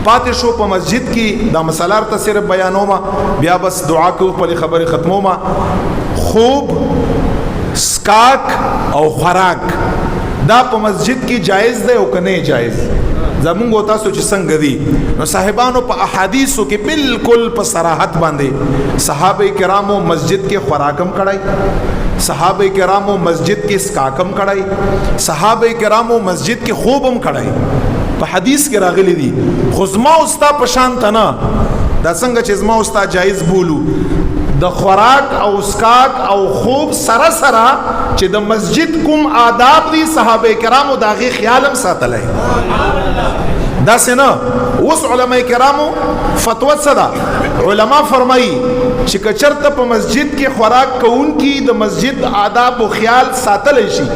پاتې شو په مسجد کې دا مسله ته صرف بیانوم بیا بس دعا کو په خبره ختموم خوب سکاک او خوراک دا په مسجد کې جایز دی او کنه جایز زمونږ او تاسو چې څنګه دي نو صاحبانو په احادیثو کې بالکل په صراحت باندې صحابه کرامو مسجد کې خوراکم کړای صحابه کرامو مسجد کې سکاکم کړای صحابه کرامو مسجد کې خوبم کړای په حدیث کې راغلي دي خو زما استا په شان تنا دا څنګه چې زما استا جایز بولو د خوراک او اسکاک او خوب سره سره چې د مسجد کوم آداب دي صحابه کرامو داغه خیالم ساتلای دا څنګه اوس علماء کرامو فتوا صدا علما فرمایي چې کچرته په مسجد کې خوراک کوونکی د مسجد آداب او خیال ساتل شي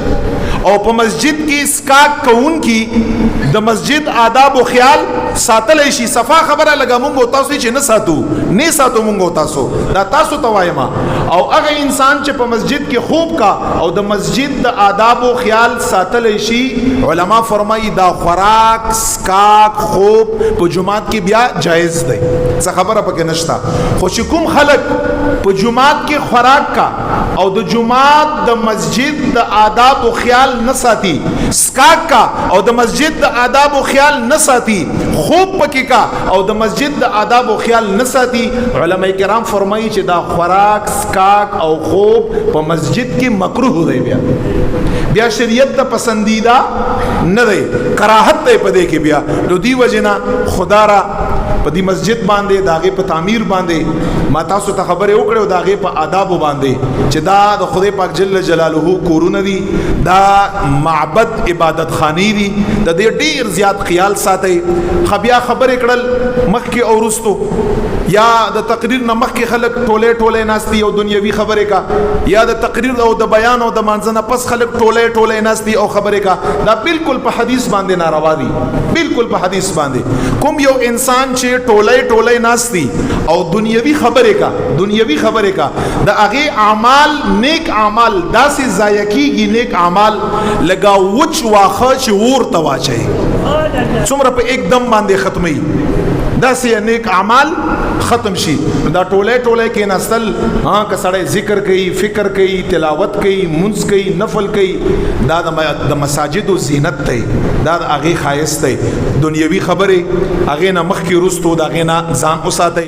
او په مسجد کې اسکاک کوونکی د مسجد آداب او خیال ساتل شي صفا خبره لګا مونږ تاسو چې نه ساتو مونږ تاسو دا تاسو توایم او هغه انسان چې په مسجد کې خوب کا او د مسجد د آداب او خیال ساتل شي علما فرمایي دا خوراک اسکاک خوب په جمعات کې بیا جایز دی څه خبره پکې نشتا خو چې کوم خلک په جمعات کې خوراک کا او د جمعات د مسجد د آداب او خیال نه ساتي سکاک کا او د مسجد د آداب او خیال نه ساتي خوب پکې کا او د مسجد د آداب او خیال نه ساتي علماء کرام فرمایي چې دا خوراک سکاک او خوب په مسجد کې مکروه دی بیا شریعت ته پسندیدہ نه دی کراهت ته پدې کې بیا نو دی وجنا خدا را په دې مسجد باندې داغه په تعمیر باندې ما تاسو ته خبره وکړو داغه په آداب باندې چې دا د خدای پاک جل جلاله کورونه دي دا معبد عبادت خانی دي د دې ډیر زیات خیال ساتي خبیا خبره کړل مخکې او رستو یا د تقریر نه مخکې خلک ټوله ناشتي او دنیوي خبره کا یا د تقریر او د بیان او د منځنه پس خلک ټوله ناشتي او خبره کا دا بالکل په حدیث باندې ناروا دي بالکل په حدیث باندې کوم یو انسان چې ټوله ناشتي او دنیوي خبره کا د هغه اعمال نیک اعمال داسې ضایع کیږي نیک اعمال لگا وچ واخه چې ور تواچي څومره په یک دم باندې ختمي داسې نیک اعمال ختم شي دا ټوله کې نسل که سړی ذکر کوي فکر کوي تلاوت کوي منځ کوي نفل کوي دا د مساجد او زینت ته دا هغه خایست دی دنیوي خبره هغه نه مخکې رستو دا هغه نه ځان اوساتي